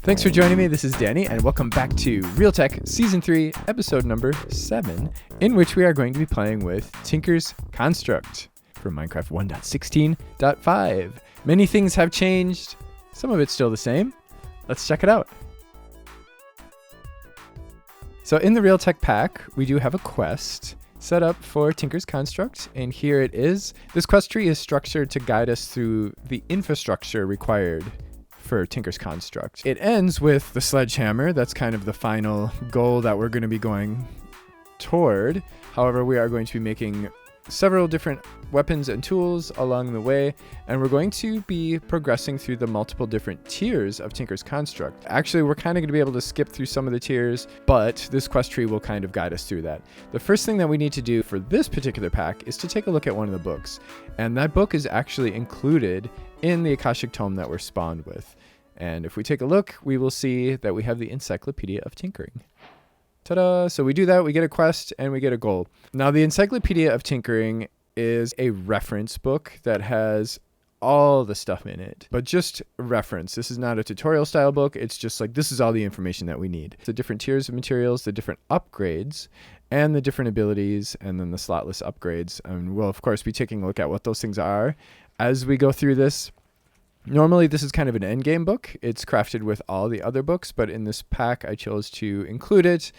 Thanks for joining me. This is Danny, and welcome back to Real Tech Season 3, Episode number 7, in which we are going to be playing with Tinker's Construct from Minecraft 1.16.5. Many things have changed. Some of it's still the same. Let's check it out. So in the Real Tech pack, we do have a quest set up for Tinker's Construct, and here it is. This quest tree is structured to guide us through the infrastructure required for Tinker's Construct. It ends with the sledgehammer. That's kind of the final goal that we're going to be going toward. However, we are going to be making several different weapons and tools along the way, and we're going to be progressing through the multiple different tiers of Tinker's Construct. Actually, we're kind of going to be able to skip through some of the tiers, but this quest tree will kind of guide us through that. The first thing that we need to do for this particular pack is to take a look at one of the books, and that book is actually included in the Akashic Tome that we're spawned with. And if we take a look, we will see that we have the Encyclopedia of Tinkering. Ta-da! So we do that, we get a quest, and we get a goal. Now, the Encyclopedia of Tinkering is a reference book that has all the stuff in it, but just a reference. This is not a tutorial style book. It's just like, this is all the information that we need. The different tiers of materials, the different upgrades, and the different abilities, and then the slotless upgrades. And we'll, of course, be taking a look at what those things are as we go through this. Normally, this is kind of an endgame book. It's crafted with all the other books, but in this pack, I chose to include it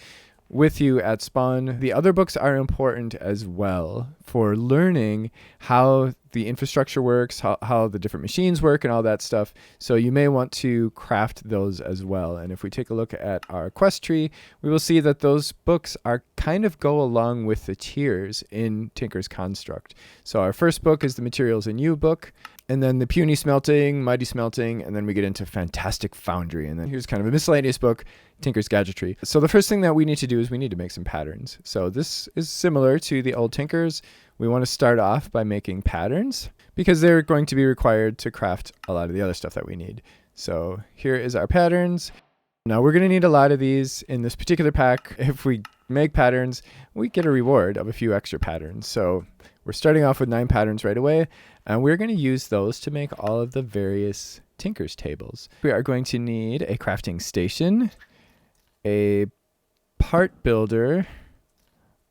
with you at spawn. The other books are important as well for learning how the infrastructure works, how the different machines work, and all that stuff. So you may want to craft those as well. And if we take a look at our quest tree, we will see that those books are kind of go along with the tiers in Tinker's Construct. So our first book is the Materials in You book, and then the Puny Smelting, Mighty Smelting, and then we get into Fantastic Foundry. And then here's kind of a miscellaneous book, Tinker's Gadgetry. So the first thing that we need to do is we need to make some patterns. So this is similar to the old Tinkers. We want to start off by making patterns because they're going to be required to craft a lot of the other stuff that we need. So here is our patterns. Now we're going to need a lot of these in this particular pack. If we make patterns, we get a reward of a few extra patterns. So we're starting off with 9 patterns right away, and we're going to use those to make all of the various Tinker's tables. We are going to need a crafting station, a part builder,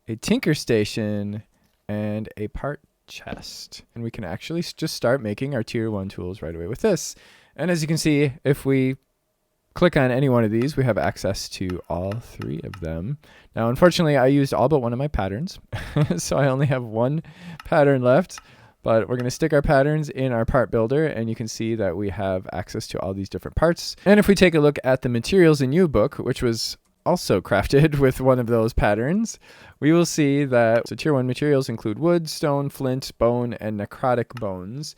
a Tinker station, and a part chest. And we can actually just start making our tier 1 tools right away with this. And as you can see, if we click on any one of these, we have access to all 3 of them. Now, unfortunately, I used all but one of my patterns, so I only have 1 pattern left, but we're going to stick our patterns in our part builder, and you can see that we have access to all these different parts. And if we take a look at the Materials in You book, which was also crafted with one of those patterns, we will see that the tier 1 materials include wood, stone, flint, bone, and necrotic bones.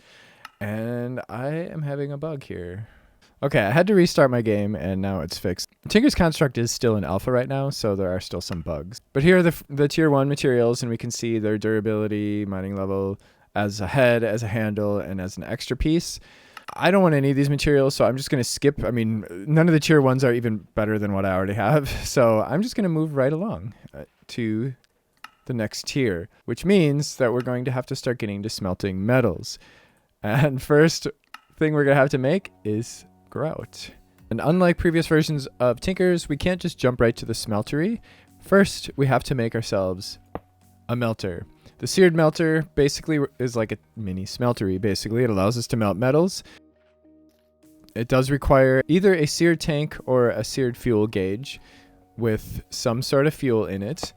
And I am having a bug here. Okay, I had to restart my game, and now it's fixed. Tinker's Construct is still in alpha right now, so there are still some bugs. But here are the tier 1 materials, and we can see their durability, mining level, as a head, as a handle, and as an extra piece. I don't want any of these materials, so I'm just going to skip. I mean, none of the tier 1s are even better than what I already have, so I'm just going to move right along to the next tier, which means that we're going to have to start getting to smelting metals. And first thing we're going to have to make is grout. And unlike previous versions of Tinkers, we can't just jump right to the smeltery. First, we have to make ourselves a melter. The seared melter basically is like a mini smeltery. Basically, it allows us to melt metals. It does require either a seared tank or a seared fuel gauge with some sort of fuel in it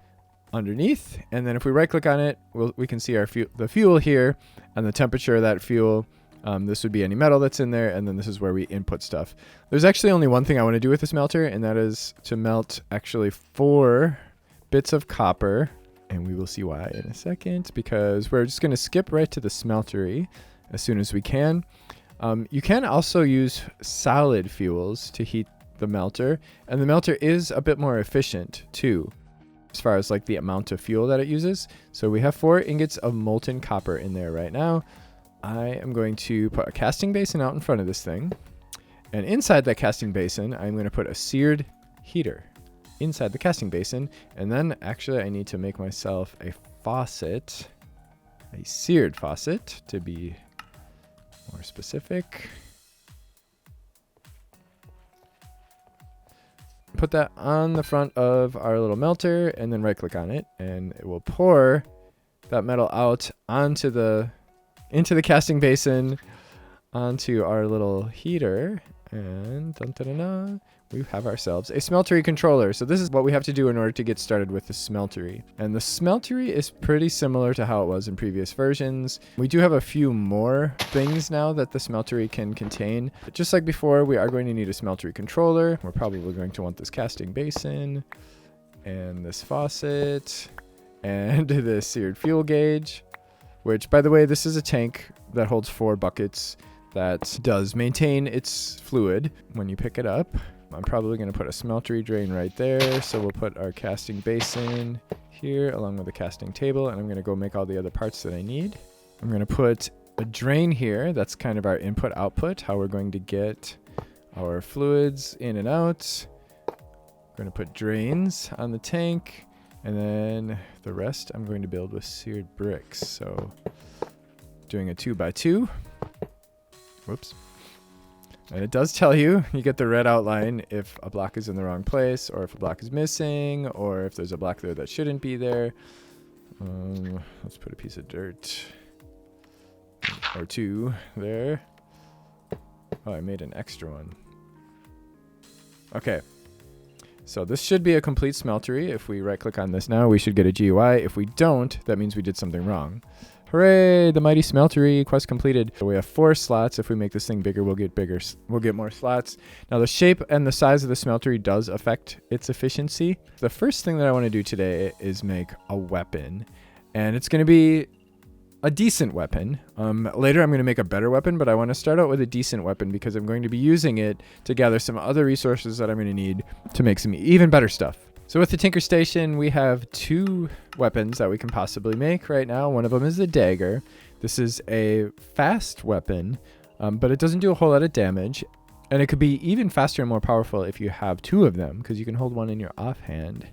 underneath. And then if we right click on it, we can see the fuel here and the temperature of that fuel. This would be any metal that's in there, and then this is where we input stuff. There's actually only one thing I want to do with this melter, and that is to melt actually 4 bits of copper, and we will see why in a second, because we're just going to skip right to the smeltery as soon as we can. You can also use solid fuels to heat the melter, and the melter is a bit more efficient too, as far as like the amount of fuel that it uses. So we have 4 ingots of molten copper in there right now. I am going to put a casting basin out in front of this thing. And inside that casting basin, I'm going to put a seared heater inside the casting basin. And then actually I need to make myself a faucet, a seared faucet to be more specific. put that on the front of our little melter and then right click on it, and it will pour that metal out into the casting basin, onto our little heater, and dun, dun, dun, dun, we have ourselves a smeltery controller. So this is what we have to do in order to get started with the smeltery. And the smeltery is pretty similar to how it was in previous versions. We do have a few more things now that the smeltery can contain. But just like before, we are going to need a smeltery controller. We're probably going to want this casting basin, and this faucet, and this seared fuel gauge, which, by the way, this is a tank that holds 4 buckets that does maintain its fluid when you pick it up. I'm probably going to put a smeltery drain right there. So we'll put our casting basin here along with the casting table, and I'm going to go make all the other parts that I need. I'm going to put a drain here. That's kind of our input output, how we're going to get our fluids in and out. I'm going to put drains on the tank, and then the rest I'm going to build with seared bricks. So doing a 2x2. Whoops. And it does tell you, you get the red outline if a block is in the wrong place, or if a block is missing, or if there's a block there that shouldn't be there. Let's put a piece of dirt or 2 there. Oh, I made an extra one. Okay. So this should be a complete smeltery. If we right click on this now, we should get a GUI. If we don't, that means we did something wrong. Hooray, the mighty smeltery quest completed. So we have 4 slots. If we make this thing bigger, we'll get more slots. Now the shape and the size of the smeltery does affect its efficiency. The first thing that I want to do today is make a weapon, and it's going to be a decent weapon. Later I'm going to make a better weapon, but I want to start out with a decent weapon because I'm going to be using it to gather some other resources that I'm going to need to make some even better stuff. So with the Tinker Station, we have 2 weapons that we can possibly make right now. One of them is the dagger. This is a fast weapon, but it doesn't do a whole lot of damage. And it could be even faster and more powerful if you have 2 of them, because you can hold one in your offhand.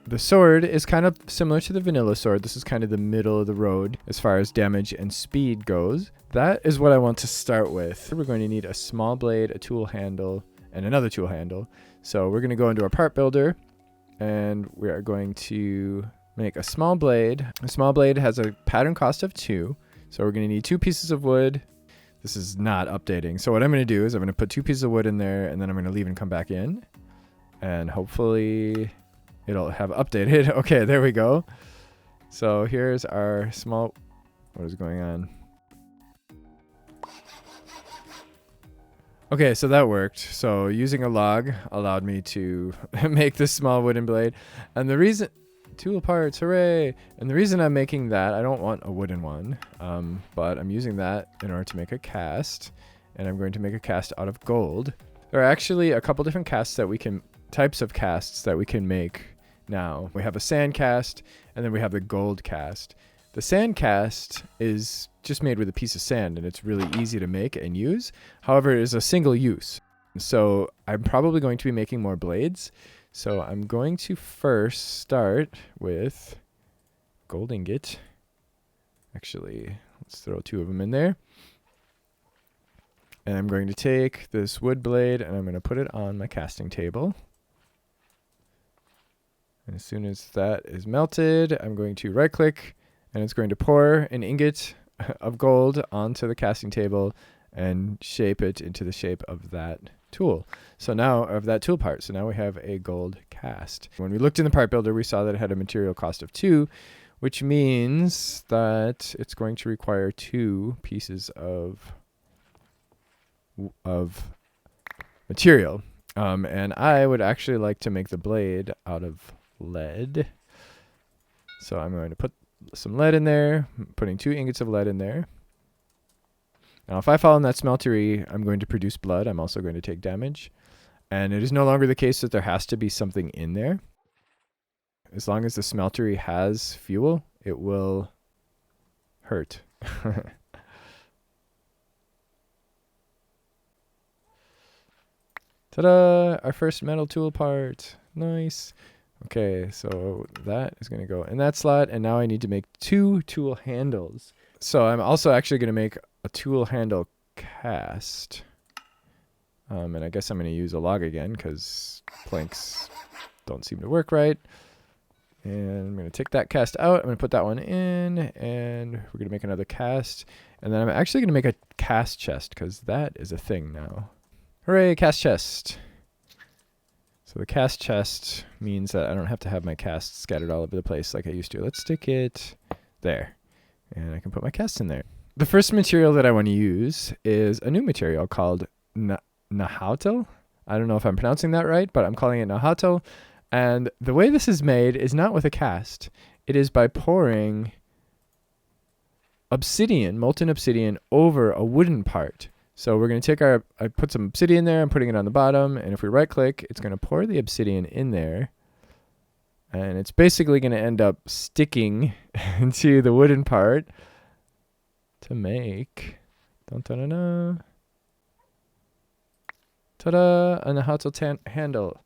The sword is kind of similar to the vanilla sword. This is kind of the middle of the road as far as damage and speed goes. That is what I want to start with. We're going to need a small blade, a tool handle, and another tool handle. So we're going to go into our part builder, and we are going to make a small blade. A small blade has a pattern cost of 2. So we're going to need 2 pieces of wood. This is not updating. So what I'm going to do is I'm going to put 2 pieces of wood in there, and then I'm going to leave and come back in. And hopefully it'll have updated. Okay, there we go. So here's our small... What is going on? Okay, so that worked. So using a log allowed me to make this small wooden blade. And the reason... Tool parts, hooray! And the reason I'm making that, I don't want a wooden one, but I'm using that in order to make a cast. And I'm going to make a cast out of gold. There are actually a couple different types of casts that we can make now. We have a sand cast, and then we have the gold cast. The sand cast is just made with a piece of sand, and it's really easy to make and use. However, it is a single use. So I'm probably going to be making more blades. So I'm going to first start with gold ingot. Actually, let's throw 2 of them in there. And I'm going to take this wood blade and I'm going to put it on my casting table. And as soon as that is melted, I'm going to right click, and it's going to pour an ingot of gold onto the casting table and shape it into the shape of that tool. So now, of that tool part. So now we have a gold cast. When we looked in the part builder, we saw that it had a material cost of 2, which means that it's going to require 2 pieces of material. And I would actually like to make the blade out of lead. So I'm going to put some lead in there, putting 2 ingots of lead in there. Now, if I fall in that smeltery, I'm going to produce blood. I'm also going to take damage. And it is no longer the case that there has to be something in there. As long as the smeltery has fuel, it will hurt. Ta-da! Our first metal tool part. Nice. Okay, so that is going to go in that slot. And now I need to make 2 tool handles. So I'm also actually going to make a tool handle cast. And I guess I'm going to use a log again because planks don't seem to work right. And I'm going to take that cast out. I'm going to put that one in, and we're going to make another cast. And then I'm actually going to make a cast chest, because that is a thing now. Hooray, cast chest. So the cast chest means that I don't have to have my casts scattered all over the place like I used to. Let's stick it there. And I can put my casts in there. The first material that I want to use is a new material called Nahato. I don't know if I'm pronouncing that right, but I'm calling it Nahato. And the way this is made is not with a cast. It is by pouring obsidian, molten obsidian, over a wooden part. So we're going to take I put some obsidian there, I'm putting it on the bottom, and if we right click, it's going to pour the obsidian in there. And it's basically going to end up sticking into the wooden part to make, ta-da, a Nahato handle.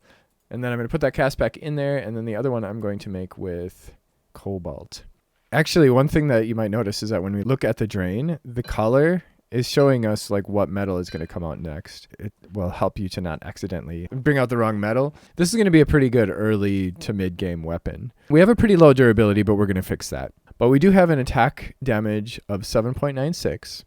And then I'm going to put that cast back in there, and then the other one I'm going to make with cobalt. Actually, one thing that you might notice is that when we look at the drain, the color is showing us like what metal is going to come out next. It will help you to not accidentally bring out the wrong metal. This is going to be a pretty good early to mid-game weapon. We have a pretty low durability, but we're going to fix that. But we do have an attack damage of 7.96.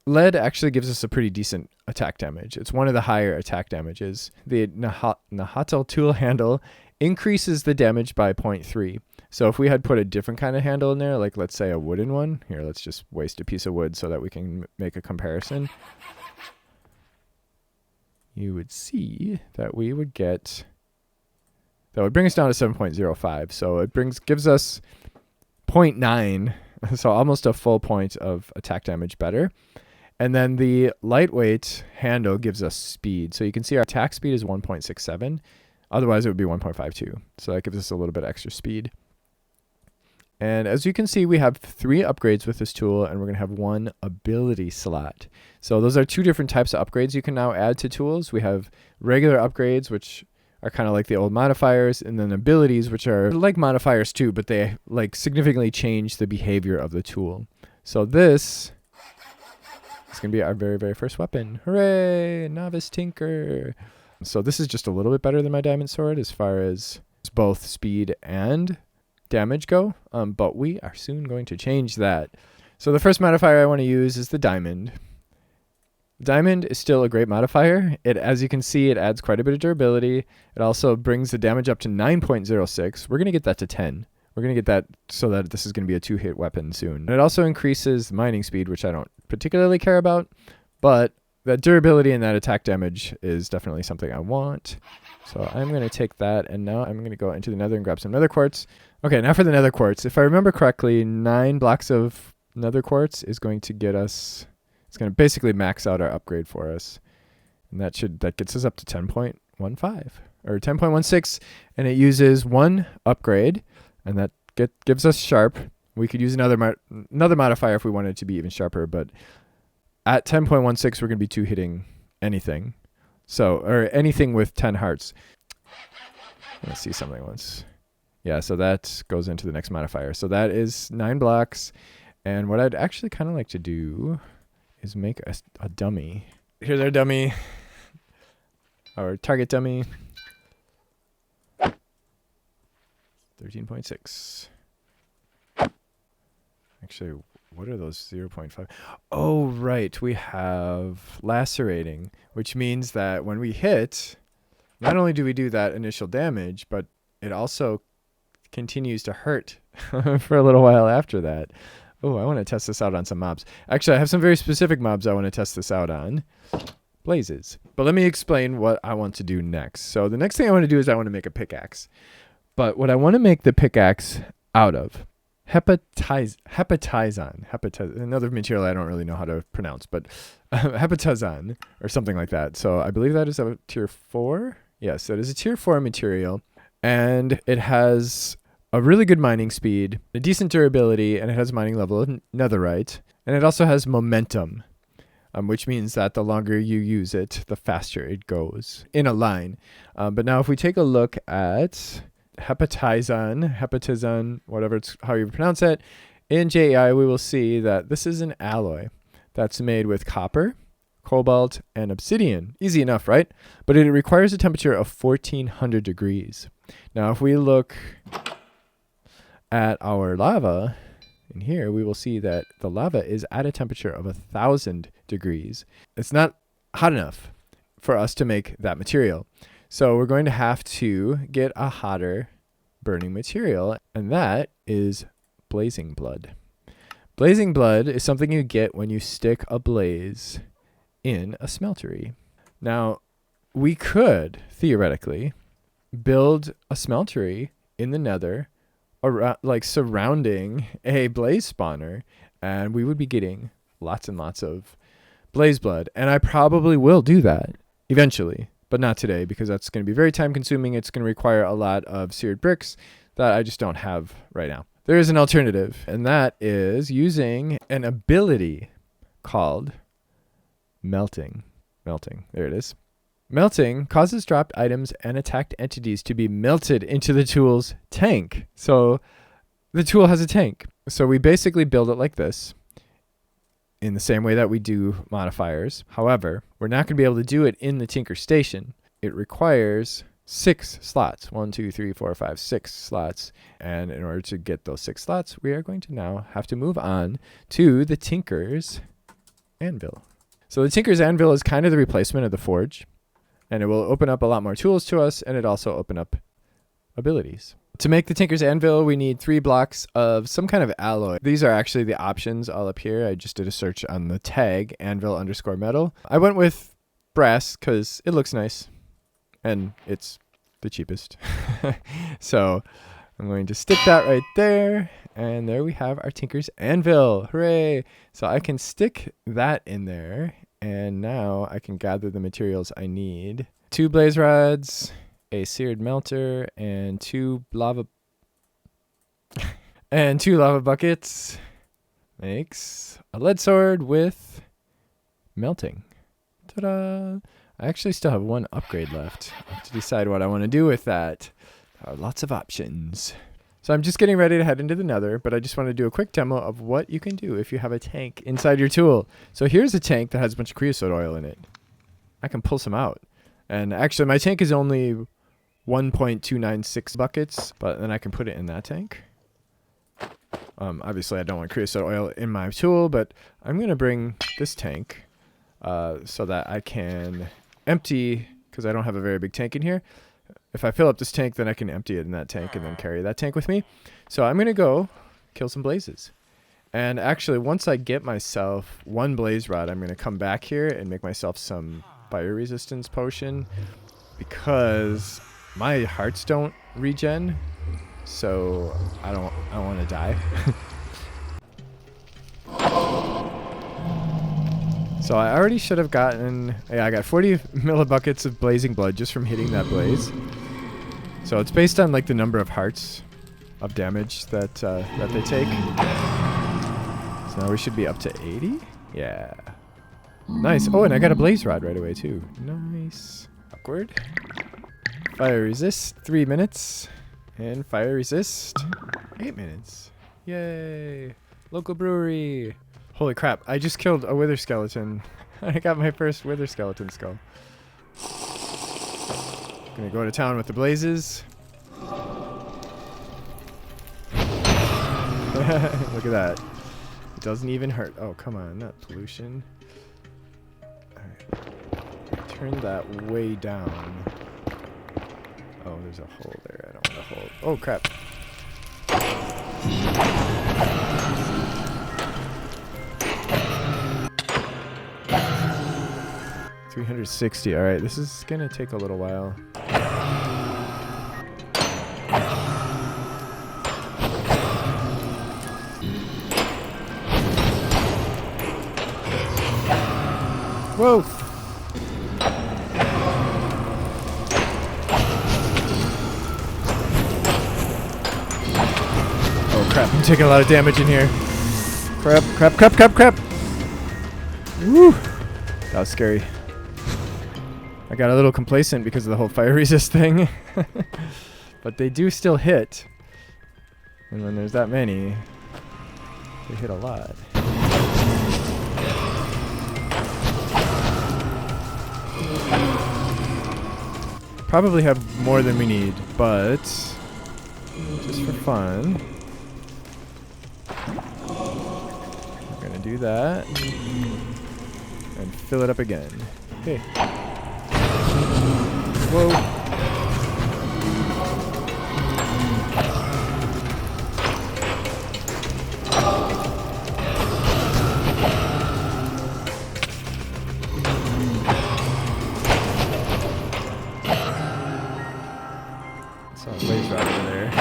Lead actually gives us a pretty decent attack damage. It's one of the higher attack damages. The Nahato tool handle increases the damage by 0.3. So if we had put a different kind of handle in there, like let's say a wooden one, here, let's just waste a piece of wood so that we can make a comparison. You would see that we would get, that would bring us down to 7.05. So it gives us 0.9, so almost a full point of attack damage better. And then the lightweight handle gives us speed. So you can see our attack speed is 1.67. Otherwise, it would be 1.52. So that gives us a little bit extra speed. And as you can see, we have 3 upgrades with this tool, and we're going to have 1 ability slot. So those are 2 different types of upgrades you can now add to tools. We have regular upgrades, which are kind of like the old modifiers, and then abilities, which are like modifiers too, but they like significantly change the behavior of the tool. So this is going to be our very, very first weapon. Hooray! Novice Tinker. So this is just a little bit better than my diamond sword as far as both speed and damage go, but we are soon going to change that. So the first modifier I want to use is the diamond. Diamond is still a great modifier. As you can see, it adds quite a bit of durability. It also brings the damage up to 9.06. We're going to get that to 10. We're going to get that so that this is going to be a 2-hit weapon soon. And it also increases mining speed, which I don't particularly care about, but that durability and that attack damage is definitely something I want. So I'm going to take that, and now I'm going to go into the nether and grab some nether quartz. Okay, now for the nether quartz. If I remember correctly, 9 blocks of nether quartz is going to get us, it's going to basically max out our upgrade for us. And that gets us up to 10.15 or 10.16, and it uses 1 upgrade, and that gives us sharp. We could use another modifier if we wanted it to be even sharper, but at 10.16 we're going to be 2-hitting anything. So, or anything with 10 hearts. Let's see something once. Yeah, so that goes into the next modifier. So that is 9 blocks. And what I'd actually kind of like to do is make a dummy. Here's our dummy. Our target dummy. 13.6. Actually, what are those 0.5? Oh, right. We have lacerating, which means that when we hit, not only do we do that initial damage, but it also continues to hurt for a little while after that. Oh, I want to test this out on some mobs. Actually, I have some very specific mobs I want to test this out on. Blazes. But let me explain what I want to do next. So the next thing I want to do is I want to make a pickaxe. But what I want to make the pickaxe out of, hepatizon, another material I don't really know how to pronounce, but hepatizon or something like that. So I believe that is a tier 4. Yes, it is a tier 4 material, and it has a really good mining speed, a decent durability, and it has a mining level of netherite, and it also has momentum, which means that the longer you use it, the faster it goes in a line. But now if we take a look at hepatizon, whatever it's how you pronounce it, in JEI we will see that this is an alloy that's made with copper, cobalt, and obsidian. Easy enough, right? But it requires a temperature of 1400 degrees. Now, if we look at our lava in here, we will see that the lava is at a temperature of 1,000 degrees. It's not hot enough for us to make that material. So we're going to have to get a hotter burning material, and that is blazing blood. Blazing blood is something you get when you stick a blaze in a smeltery. Now, we could theoretically build a smeltery in the Nether, around, like surrounding a blaze spawner, and we would be getting lots and lots of blaze blood. And I probably will do that eventually, but not today, because that's going to be very time consuming. It's going to require a lot of seared bricks that I just don't have right now. There is an alternative, and that is using an ability called melting. Melting, there it is. Melting causes dropped items and attacked entities to be melted into the tool's tank. So the tool has a tank. So we basically build it like this, in the same way that we do modifiers. However, we're not going to be able to do it in the Tinker Station. It requires 6 slots. 1, 2, 3, 4, 5, 6 slots. And in order to get those 6 slots, we are going to now have to move on to the Tinker's Anvil. So the Tinker's Anvil is kind of the replacement of the Forge, and it will open up a lot more tools to us, and it also open up abilities. To make the Tinker's Anvil, we need 3 blocks of some kind of alloy. These are actually the options all up here. I just did a search on the tag, anvil_metal. I went with brass because it looks nice, and it's the cheapest. So I'm going to stick that right there, and there we have our Tinker's Anvil. Hooray! So I can stick that in there, and now I can gather the materials I need. 2 blaze rods, a seared melter, and 2 lava and 2 lava buckets makes a lead sword with melting. Ta-da! I actually still have 1 upgrade left. I have to decide what I want to do with that. There are lots of options. So I'm just getting ready to head into the Nether, but I just want to do a quick demo of what you can do if you have a tank inside your tool. So here's a tank that has a bunch of creosote oil in it. I can pull some out. And actually my tank is only 1.296 buckets, but then I can put it in that tank. Obviously I don't want creosote oil in my tool, but I'm going to bring this tank so that I can empty, because I don't have a very big tank in here. If I fill up this tank, then I can empty it in that tank and then carry that tank with me. So I'm going to go kill some blazes. And actually, once I get myself 1 blaze rod, I'm going to come back here and make myself some fire resistance potion, because my hearts don't regen, so I don't want to die. So I already should have gotten, yeah, I got 40 millibuckets of blazing blood just from hitting that blaze. So it's based on like the number of hearts of damage that that they take. So now we should be up to 80. Yeah. Nice. Oh, and I got a blaze rod right away too. Nice. Awkward. Fire resist 3 minutes, and fire resist 8 minutes. Yay! Local brewery. Holy crap, I just killed a wither skeleton. I got my first wither skeleton skull. Gonna go to town with the blazes. Look at that. It doesn't even hurt. Oh, come on, not pollution. Alright. Turn that way down. Oh, there's a hole there. I don't want a hole. Oh, crap. 360. All right, this is gonna take a little while. Whoa! Oh crap, I'm taking a lot of damage in here. Crap, crap, crap, crap, crap! Woo! That was scary. I got a little complacent because of the whole fire resist thing. But they do still hit. And when there's that many, they hit a lot. Probably have more than we need, but just for fun, we're gonna do that and fill it up again. Okay. Whoa. Saw a laser out over there.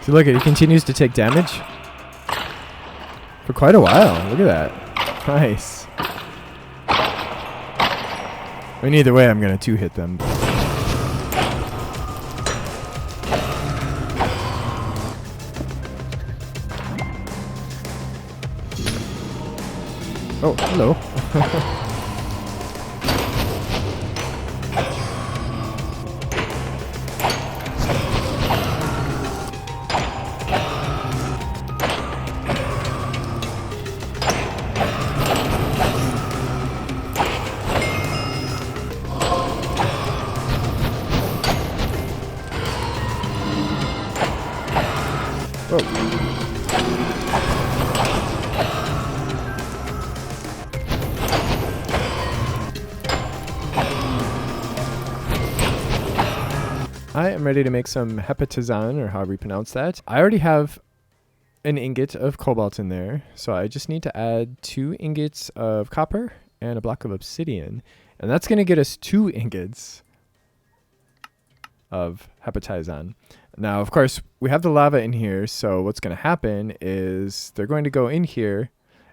So look, it continues to take damage for quite a while. Look at that. Nice. I mean, either way, I'm going to 2-hit them. Oh, hello. I am ready to make some hepatizon, or however you pronounce that. I already have an ingot of cobalt in there, so I just need to add 2 ingots of copper and a block of obsidian. And that's going to get us 2 ingots of hepatizon. Now, of course, we have the lava in here, so what's going to happen is they're going to go in here,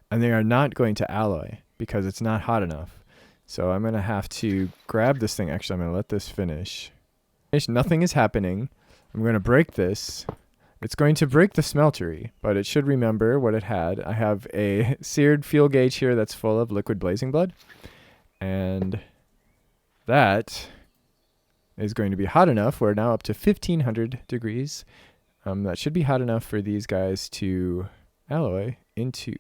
and they are not going to alloy because it's not hot enough. So I'm going to have to grab this thing. Actually, I'm going to let this finish. Nothing is happening. I'm going to break this. It's going to break the smeltery, but it should remember what it had. I have a seared fuel gauge here that's full of liquid blazing blood, and that is going to be hot enough. We're now up to 1500 degrees. That should be hot enough for these guys to alloy into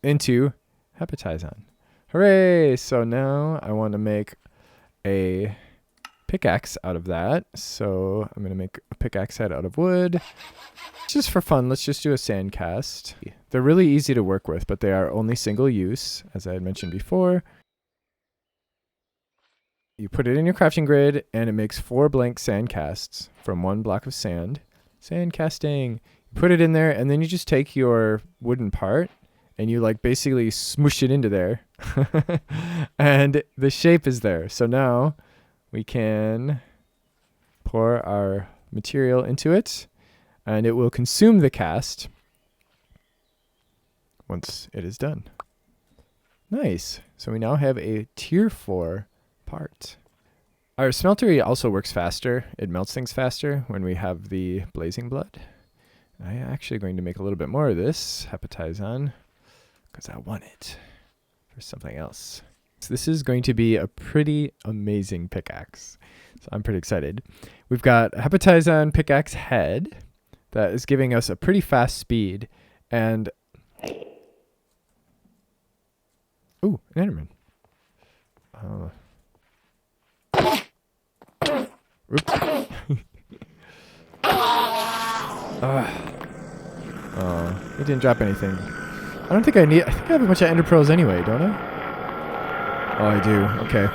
hepatizon. Hooray! So now I want to make a pickaxe out of that. So I'm going to make a pickaxe head out of wood. Just for fun, let's just do a sand cast. They're really easy to work with, but they are only single use, as I had mentioned before. You put it in your crafting grid, and it makes 4 blank sand casts from 1 block of sand. Sand casting. You put it in there, and then you just take your wooden part, and you like basically smoosh it into there. And the shape is there. So now we can pour our material into it, and it will consume the cast once it is done. Nice. So we now have a tier 4 part. Our smeltery also works faster. It melts things faster when we have the blazing blood. I am actually going to make a little bit more of this hepatizon because I want it for something else. So this is going to be a pretty amazing pickaxe. So I'm pretty excited. We've got a hepatizon pickaxe head that is giving us a pretty fast speed. And ooh, an Enderman. Oops. Oh, it didn't drop anything. I think I have a bunch of ender pearls anyway, don't I? Oh, I do. Okay.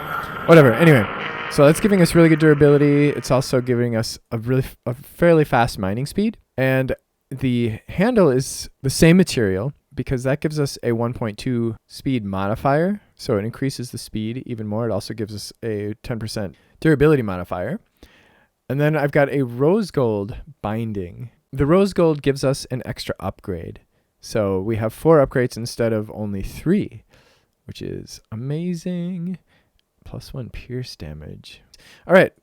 Whatever. Anyway, so that's giving us really good durability. It's also giving us a fairly fast mining speed. And the handle is the same material because that gives us a 1.2 speed modifier. So it increases the speed even more. It also gives us a 10% durability modifier. And then I've got a rose gold binding. The rose gold gives us an extra upgrade. So we have 4 upgrades instead of only 3, which is amazing. +1 pierce damage. All right,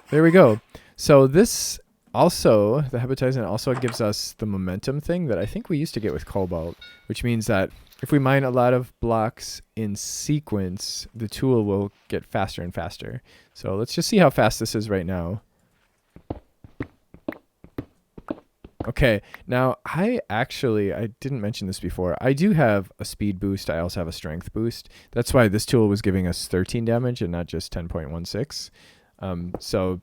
there we go. So this also, the hepatizon also gives us the momentum thing that I think we used to get with cobalt, which means that if we mine a lot of blocks in sequence, the tool will get faster and faster. So let's just see how fast this is right now. Okay, now I didn't mention this before. I do have a speed boost. I also have a strength boost. That's why this tool was giving us 13 damage and not just 10.16. So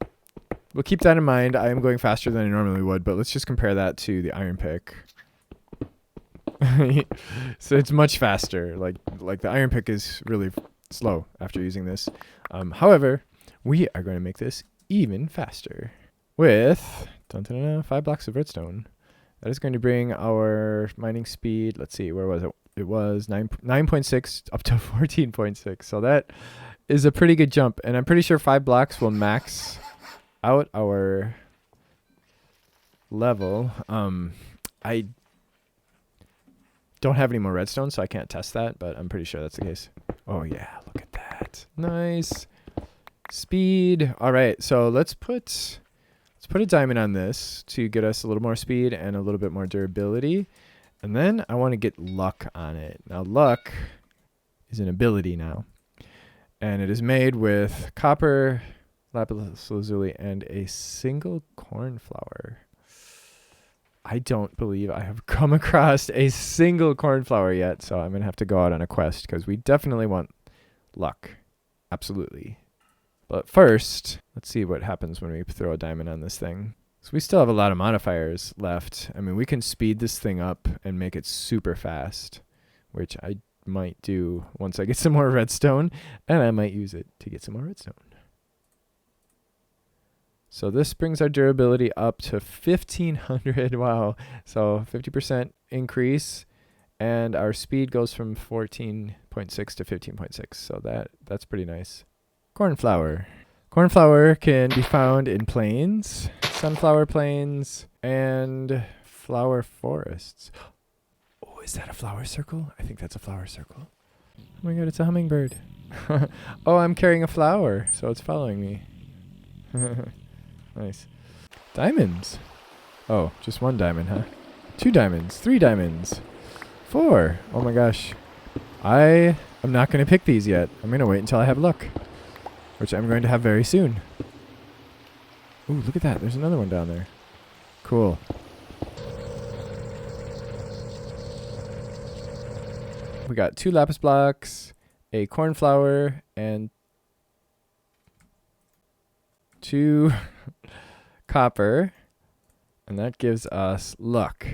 we'll keep that in mind. I am going faster than I normally would, but let's just compare that to the iron pick. So it's much faster. Like the iron pick is really slow after using this. However, we are going to make this even faster with 5 blocks of redstone. That is going to bring our mining speed. Let's see, where was it? It was 9.6 up to 14.6. So that is a pretty good jump. And I'm pretty sure 5 blocks will max out our level. I don't have any more redstone, so I can't test that, but I'm pretty sure that's the case. Oh yeah, look at that. Nice. Speed. All right, so let's put a diamond on this to get us a little more speed and a little bit more durability. And then I want to get luck on it. Now luck is an ability now. And it is made with copper, lapis lazuli, and a single cornflower. I don't believe I have come across a single cornflower yet, so I'm going to have to go out on a quest because we definitely want luck. Absolutely. But first, let's see what happens when we throw a diamond on this thing. So we still have a lot of modifiers left. I mean, we can speed this thing up and make it super fast, which I might do once I get some more redstone, and I might use it to get some more redstone. So this brings our durability up to 1500. Wow. So 50% increase, and our speed goes from 14.6 to 15.6. So that's pretty nice. Cornflower. Cornflower can be found in plains, sunflower plains, and flower forests. Oh, is that a flower circle? I think that's a flower circle. Oh my god, it's a hummingbird. Oh, I'm carrying a flower, so it's following me. Nice. Diamonds. Oh, just 1 diamond, huh? 2 diamonds, 3 diamonds, 4. Oh my gosh. I am not going to pick these yet. I'm going to wait until I have luck, which I'm going to have very soon. Ooh, look at that. There's another one down there. Cool. We got 2 lapis blocks, a cornflower, and 2 copper, and that gives us luck.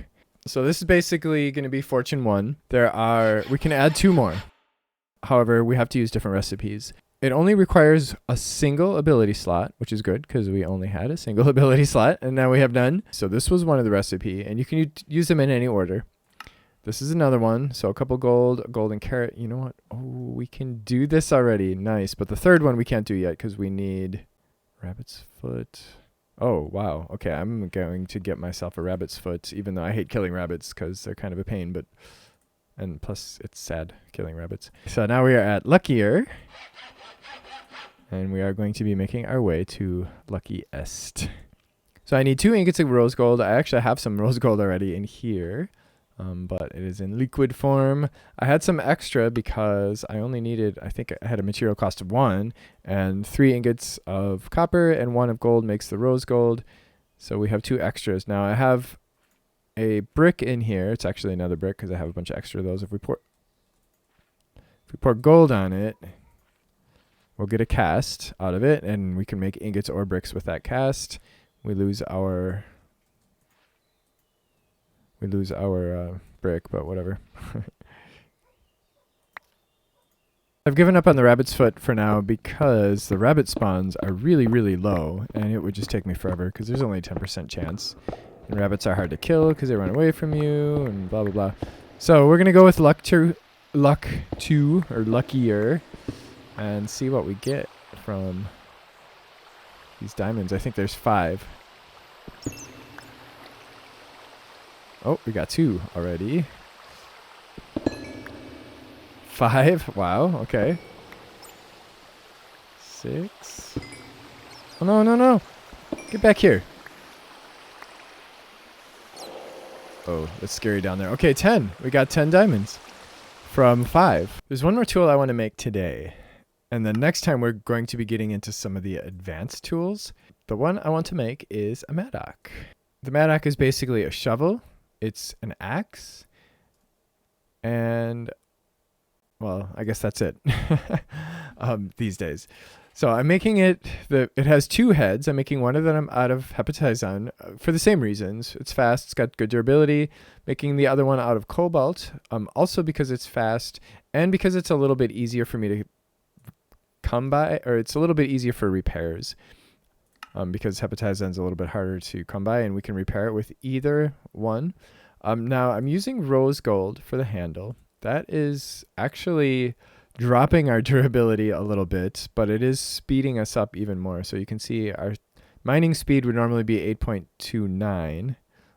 So this is basically going to be fortune 1. We can add 2 more. However, we have to use different recipes. It only requires a single ability slot, which is good because we only had a single ability slot, and now we have none. So this was one of the recipe, and you can use them in any order. This is another one. So a couple gold, golden carrot. You know what? Oh, we can do this already. Nice. But the third one we can't do yet because we need rabbit's foot. Oh, wow. Okay, I'm going to get myself a rabbit's foot, even though I hate killing rabbits because they're kind of a pain, and plus it's sad killing rabbits. So now we are at luckier, and we are going to be making our way to luckiest. So I need 2 ingots of rose gold. I actually have some rose gold already in here, but it is in liquid form. I had some extra because I only needed, I think I had a material cost of 1, and 3 ingots of copper and 1 of gold makes the rose gold. So we have 2 extras. Now I have a brick in here. It's actually another brick because I have a bunch of extra of those. If we pour gold on it, we'll get a cast out of it, and we can make ingots or bricks with that cast. We lose our brick, but whatever. I've given up on the rabbit's foot for now because the rabbit spawns are really, really low, and it would just take me forever because there's only a 10% chance. And rabbits are hard to kill because they run away from you and blah, blah, blah. So we're going to go with luck 2 or luckier and see what we get from these diamonds. I think there's 5. Oh, we got 2 already. 5. Wow, okay. 6. Oh, no, no, no. Get back here. Oh, that's scary down there. Okay, 10. We got 10 diamonds from 5. There's one more tool I want to make today. And then next time we're going to be getting into some of the advanced tools. The one I want to make is a mattock. The mattock is basically a shovel. It's an axe. And, well, I guess that's it these days. So I'm making it, it has 2 heads. I'm making one of them out of hepatizon for the same reasons. It's fast, it's got good durability. Making the other one out of cobalt, also because it's fast and because it's a little bit easier for me to come by, or it's a little bit easier for repairs. Because hepatizon is a little bit harder to come by, and we can repair it with either one. Now I'm using rose gold for the handle. That is actually dropping our durability a little bit, but it is speeding us up even more. So you can see our mining speed would normally be 8.29,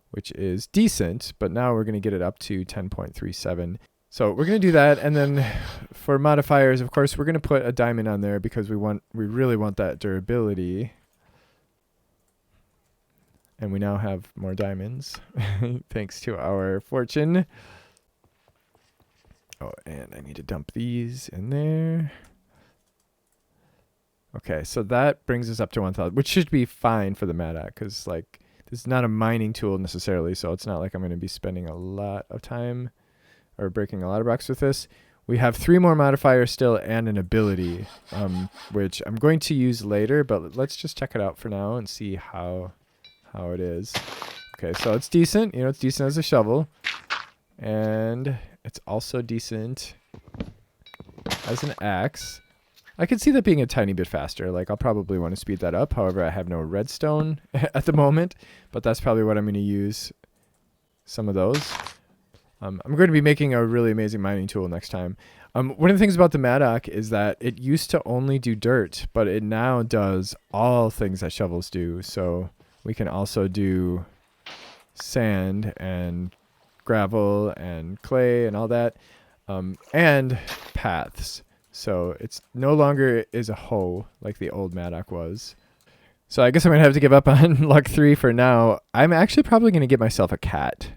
which is decent, but now we're going to get it up to 10.37. So we're going to do that. And then for modifiers, of course, we're going to put a diamond on there because we really want that durability. And we now have more diamonds thanks to our fortune. Oh, and I need to dump these in there. Okay, so that brings us up to 1,000, which should be fine for the mattock because, like, this is not a mining tool necessarily, so it's not like I'm going to be spending a lot of time or breaking a lot of rocks with this. We have 3 more modifiers still and an ability, which I'm going to use later, but let's just check it out for now and see how it is. Okay, so it's decent. You know, it's decent as a shovel. And it's also decent as an axe. I could see that being a tiny bit faster. Like, I'll probably want to speed that up. However, I have no redstone at the moment, but that's probably what I'm going to use some of those. I'm going to be making a really amazing mining tool next time. One of the things about the mattock is that it used to only do dirt, but it now does all things that shovels do. So we can also do sand and gravel and clay and all that, and paths. So it's no longer is a hoe like the old mattock was. So I guess I'm going to have to give up on luck 3 for now. I'm actually probably going to get myself a cat.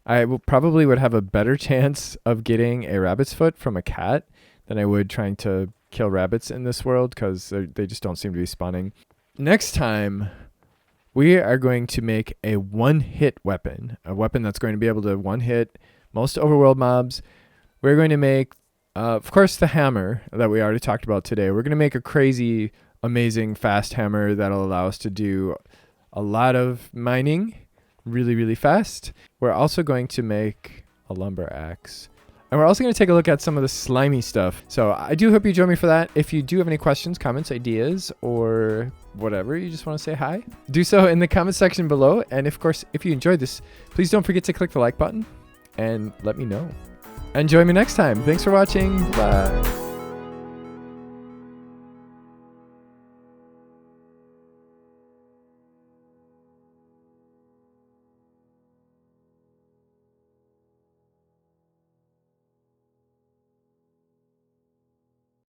I probably would have a better chance of getting a rabbit's foot from a cat than I would trying to kill rabbits in this world because they just don't seem to be spawning. Next time, we are going to make a one-hit weapon, a weapon that's going to be able to one-hit most overworld mobs. We're going to make, of course, the hammer that we already talked about today. We're going to make a crazy, amazing, fast hammer that'll allow us to do a lot of mining really, really fast. We're also going to make a lumber axe. And we're also going to take a look at some of the slimy stuff. So I do hope you join me for that. If you do have any questions, comments, ideas, or whatever, you just want to say hi, do so in the comment section below. And of course, if you enjoyed this, please don't forget to click the like button and let me know. And join me next time. Thanks for watching. Bye.